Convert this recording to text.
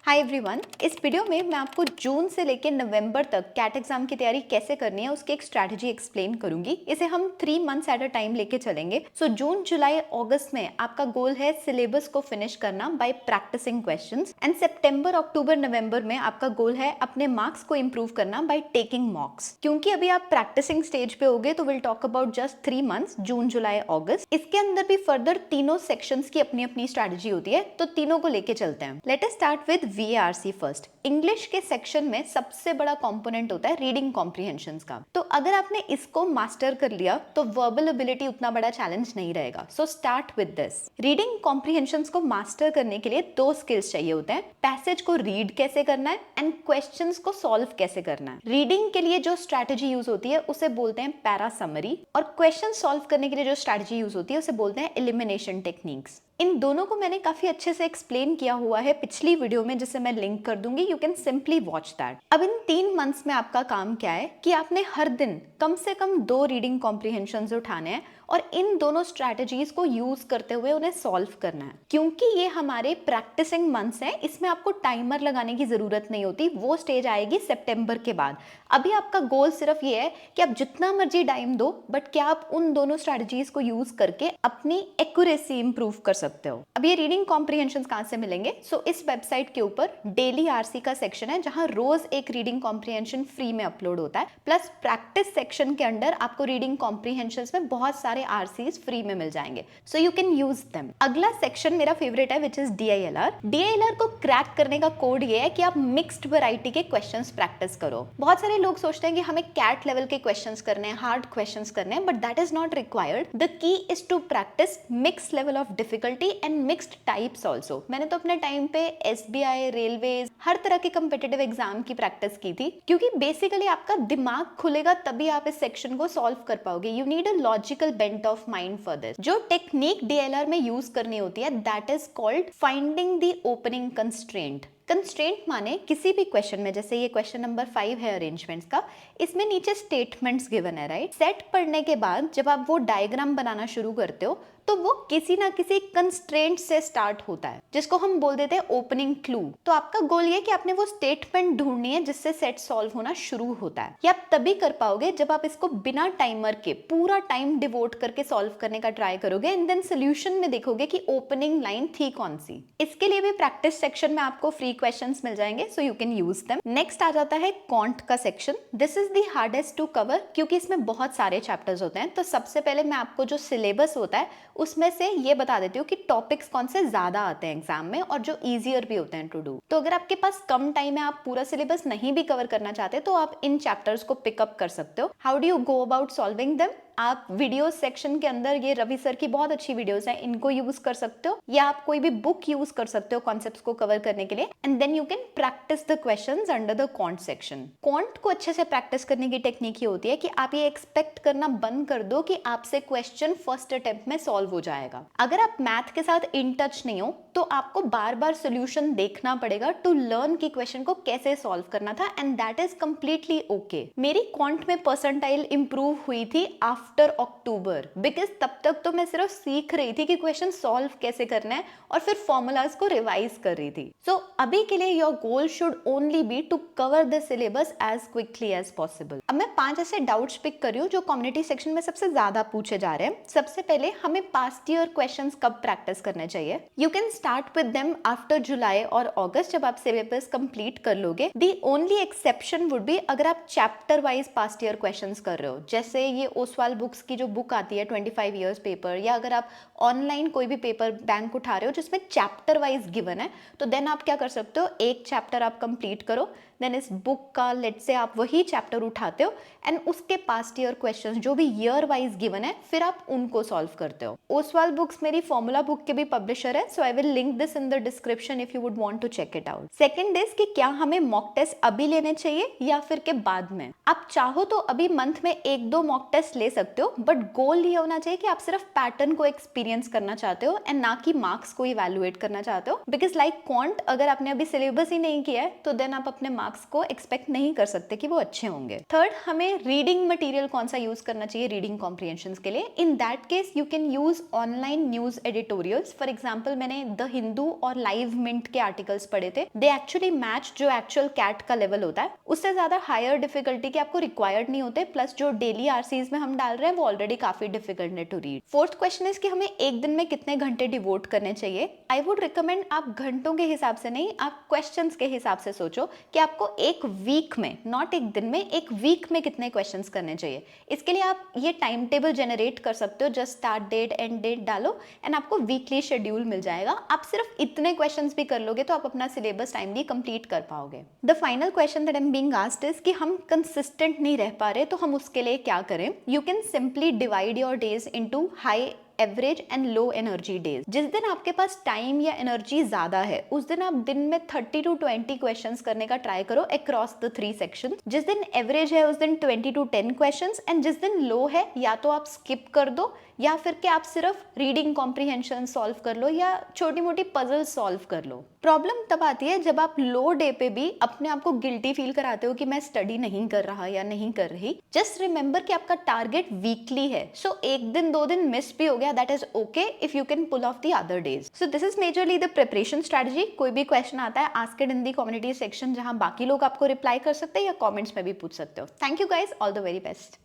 Hi everyone, इस video में मैं आपको जून से लेकर नवंबर तक कैट एग्जाम की तैयारी कैसे करनी है उसकी एक स्ट्रैटेजी एक्सप्लेन करूंगी। इसे हम 3 मंथ्स एट अ टाइम लेके चलेंगे। सो जून जुलाई अगस्त में आपका गोल है सिलेबस को फिनिश करना बाय प्रैक्टिसिंग क्वेश्चंस एंड सितंबर अक्टूबर नवंबर में आपका गोल है अपने मार्क्स को इंप्रूव करना बाय टेकिंग मॉक्स। क्योंकि अभी आप प्रैक्टिसिंग स्टेज पे होगे तो will talk about just 3 months, June July August. इसके अंदर भी फर्दर तीनों सेक्शंस की अपनी अपनी स्ट्रैटेजी होती है, तो तीनों को लेके चलते हैं। Let us start with VARC first. English के सेक्शन में सबसे बड़ा कंपोनेंट होता है रीडिंग कॉम्प्रिहेंशन का। तो अगर आपने इसको मास्टर कर लिया तो वर्बल एबिलिटी उतना बड़ा चैलेंज नहीं रहेगा। So start with this. Reading comprehension को मास्टर करने के लिए 2 स्किल्स चाहिए होते हैं। पैसेज को रीड कैसे करना है एंड क्वेश्चंस को सॉल्व कैसे करना है। रीडिंग के लिए जो स्ट्रैटेजी यूज होती है उसे बोलते हैं पैरा समरी, और क्वेश्चन सॉल्व करने के लिए जो स्ट्रैटेजी यूज होती है उसे बोलते हैं एलिमिनेशन टेक्निक्स। इन दोनों को मैंने काफी अच्छे से एक्सप्लेन किया हुआ है पिछली वीडियो में, जिसे मैं लिंक कर दूंगी। You can simply watch that. अब इन 3 मंथ्स में आपका काम क्या है कि आपने हर दिन कम से कम 2 रीडिंग कॉम्प्रिहेंशन उठाने हैं और इन दोनों स्ट्रैटेजीज को यूज करते हुए उन्हें सॉल्व करना है। क्योंकि ये हमारे प्रैक्टिसिंग मंथ्स हैं, इसमें आपको टाइमर लगाने की जरूरत नहीं होती। वो स्टेज आएगी सितंबर के बाद। अभी आपका गोल सिर्फ ये है कि आप जितना मर्जी टाइम दो, बट क्या आप उन दोनों स्ट्रैटेजीज को यूज करके अपनी एक्यूरेसी इंप्रूव कर सकते हो। अब ये रीडिंग कॉम्प्रिहेंशन कहां से मिलेंगे? सो इस वेबसाइट के ऊपर डेली आरसी का सेक्शन है, जहां रोज एक रीडिंग कॉम्प्रिहेंशन फ्री में अपलोड होता है। प्लस प्रैक्टिस सेक्शन के अंदर आपको रीडिंग कॉम्प्रिहेंशन में बहुत सारे आरसीज फ्री में मिल जाएंगे, so you can use them. अगला सेक्शन मेरा फेवरेट है, विच इज DILR। DILR को क्रैक करने का कोड ये है कि आप मिक्स्ड वैरायटी के क्वेश्चंस प्रैक्टिस करो। बहुत सारे लोग सोचते हैं कि हमें कैट लेवल के क्वेश्चंस करने हैं, हार्ड क्वेश्चंस करने हैं, but that is not required. The key is to practice mixed level of difficulty and mixed types also. मैंने तो अपने टाइम पे SBI, रेलवेज, हर तरह के कंपिटिटिव एग्जाम की प्रैक्टिस की थी, क्योंकि बेसिकली आपका दिमाग खुलेगा तभी आप इस सेक्शन को सॉल्व कर पाओगे। You need a logical bent of mind for this. जो टेक्निक DLR में यूज करनी होती है that is called finding the opening constraint. Constraint माने किसी भी क्वेश्चन में, जैसे ये क्वेश्चन नंबर 5 है अरेंजमेंट्स का, इसमें नीचे स्टेटमेंट्स गिवन है, राइट। सेट पढ़ने के बाद जब आप वो डायग्राम बनाना शुरू करते हो तो वो किसी ना किसी कंस्ट्रेंट से स्टार्ट होता है, जिसको हम बोल देते हैं ओपनिंग क्लू। तो आपका गोल ये कि आपने वो स्टेटमेंट ढूंढनी है जिससे सेट सॉल्व होना शुरू होता है। ये आप तभी कर पाओगे जब आप इसको बिना टाइमर के पूरा टाइम डिवोट करके सॉल्व करने का ट्राई करोगे, एंड देन सोल्यूशन में देखोगे कि ओपनिंग लाइन थी कौन सी। इसके लिए भी प्रैक्टिस सेक्शन में आपको फ्री क्वेश्चंस मिल जाएंगे, so you can use them. Next आ जाता है क्वांट का section. This is the hardest to cover, क्योंकि इसमें बहुत सारे चैप्टर्स होते हैं। तो सबसे पहले मैं आपको जो सिलेबस होता है उसमें से ये बता देती हूँ कि टॉपिक्स कौन से ज्यादा आते हैं एग्जाम में और जो इजियर भी होते हैं टू डू। तो अगर आपके पास कम टाइम है, आप पूरा सिलेबस नहीं भी कवर करना चाहते, तो आप इन चैप्टर्स को पिकअप कर सकते हो। How do you go about solving them? आप वीडियो सेक्शन के अंदर ये रवि सर की बहुत अच्छी वीडियोस हैं, इनको यूज कर सकते हो, या आप कोई भी बुक यूज कर सकते हो कॉन्सेप्ट्स को कवर करने के लिए, and then you can practice the questions under the quant section. Quant को अच्छे से प्रैक्टिस करने की टेक्निक ये होती है कि आप ये एक्सपेक्ट करना बंद कर दो कि आपसे क्वेश्चन फर्स्ट अटेम्प्ट में सॉल्व हो जाएगा। अगर आप मैथ के साथ इन टच नहीं हो तो आपको बार बार सोल्यूशन देखना पड़ेगा टू लर्न कि क्वेश्चन को कैसे सॉल्व करना था, and that is completely okay. मेरी क्वांट में परसेंटाइल इंप्रूव हुई थी आफ्टर अक्टूबर, बिकॉज तब तक तो मैं सिर्फ सीख रही थी कि क्वेश्चन सॉल्व कैसे करना है और फिर फॉर्मूलाज को रिवाइज कर रही थी। सो अभी के लिए your goal should only be to cover the syllabus as quickly as possible. अब मैं 5 ऐसे डाउट्स पिक कर रही हूँ जो कम्युनिटी सेक्शन में सबसे ज्यादा पूछे जा रहे हैं। सबसे पहले, हमें पास्ट ईयर क्वेश्चंस कब प्रैक्टिस करने चाहिए? You can start with them after July और अगस्त, जब आप सिलेबस कंप्लीट कर लोगे। The only exception would be अगर आप chapter wise past year questions कर रहे हो, जैसे ये ओसवाल बुक्स की जो बुक आती है 25 ईयर्स पेपर, या अगर आप ऑनलाइन कोई भी पेपर बैंक उठा रहे हो जिसमें चैप्टर वाइज गिवन है, तो देन आप क्या कर सकते हो, एक चैप्टर आप कंप्लीट करो, देन इस बुक का लेट से आप वही चैप्टर उठाते हो एंड उसके पास्ट ईयर क्वेश्चंस जो भी ईयर वाइज गिवन है फिर आप उनको सॉल्व करते हो। ओसवाल बुक्स मेरी फॉर्मूला बुक के भी पब्लिशर है, so I will link this in the description if you would want to check it out. Second is कि क्या हमें मॉक टेस्ट अभी लेने चाहिए या फिर के बाद में? आप चाहो तो अभी मंथ में 1-2 मॉक टेस्ट ले सकते सकते हो, बट गोल ये होना चाहिए कि आप सिर्फ पैटर्न को एक्सपीरियंस करना चाहते हो एंड ना कि मार्क्स को इवैल्यूएट करना चाहते हो। बिकॉज लाइक क्वांट अगर आपने अभी सिलेबस ही नहीं किया है तो देन आप अपने मार्क्स को एक्सपेक्ट नहीं कर सकते कि वो अच्छे होंगे। थर्ड, हमें रीडिंग मटेरियल कौन सा यूज करना चाहिए रीडिंग कॉम्प्रिहेंशन के लिए। In that case you can use online news editorials. For example मैंने द हिंदू और लाइव मिंट के आर्टिकल्स पढ़े थे, दे एक्चुअली मैच जो एक्चुअल कैट का लेवल होता है, उससे ज्यादा हायर डिफिकल्टी के आपको रिक्वायर्ड नहीं होते, प्लस जो डेली आरसीज में हम डाल रहे हैं वो ऑलरेडी काफी डिफिकल्ट है to read. Fourth question is कि हमें एक दिन में कितने घंटे डिवोट करने चाहिए। आई वुड रिकमेंड आप घंटों के हिसाब से नहीं, आप क्वेश्चंस के हिसाब से सोचो कि आपको एक वीक में, नॉट एक दिन में, एक वीक में कितने क्वेश्चंस करने चाहिए। इसके लिए आप ये टाइम टेबल जनरेट कर सकते हो, just start date and date डालो एंड आपको वीकली शेड्यूल मिल जाएगा। आप सिर्फ इतने क्वेश्चंस भी कर लोगे तो आप अपना सिलेबस टाइमली कंप्लीट कर पाओगे। The final question that I am being asked is कि हम कंसिस्टेंट नहीं रह पा रहे तो हम उसके लिए क्या करें। You can simply divide your days into high, average and low energy days. जिस दिन आपके पास टाइम या एनर्जी ज्यादा है उस दिन आप दिन में 30 to 20 क्वेश्चंस करने का ट्राई करो अक्रॉस द 3 सेक्शन। जिस दिन एवरेज है उस दिन 20 to 10 क्वेश्चंस, एंड जिस दिन लो है या तो आप स्किप कर दो या फिर कि आप सिर्फ रीडिंग कॉम्प्रिहेंशन सॉल्व कर लो या छोटी मोटी पजल सॉल्व कर लो। प्रॉब्लम तब आती है जब आप लो डे पे भी अपने आप को गिल्टी फील कराते हो कि मैं स्टडी नहीं कर रहा या नहीं कर रही। जस्ट रिमेंबर कि आपका टारगेट वीकली है, सो एक दिन दो दिन मिस भी हो गया, that is okay if you can pull off the other days. So this is majorly the preparation strategy. कोई भी क्वेश्चन आता है ask it in the community section, जहां बाकी लोग आपको रिप्लाई कर सकते हैं या कमेंट्स में भी पूछ सकते हो। Thank you guys, all the very best.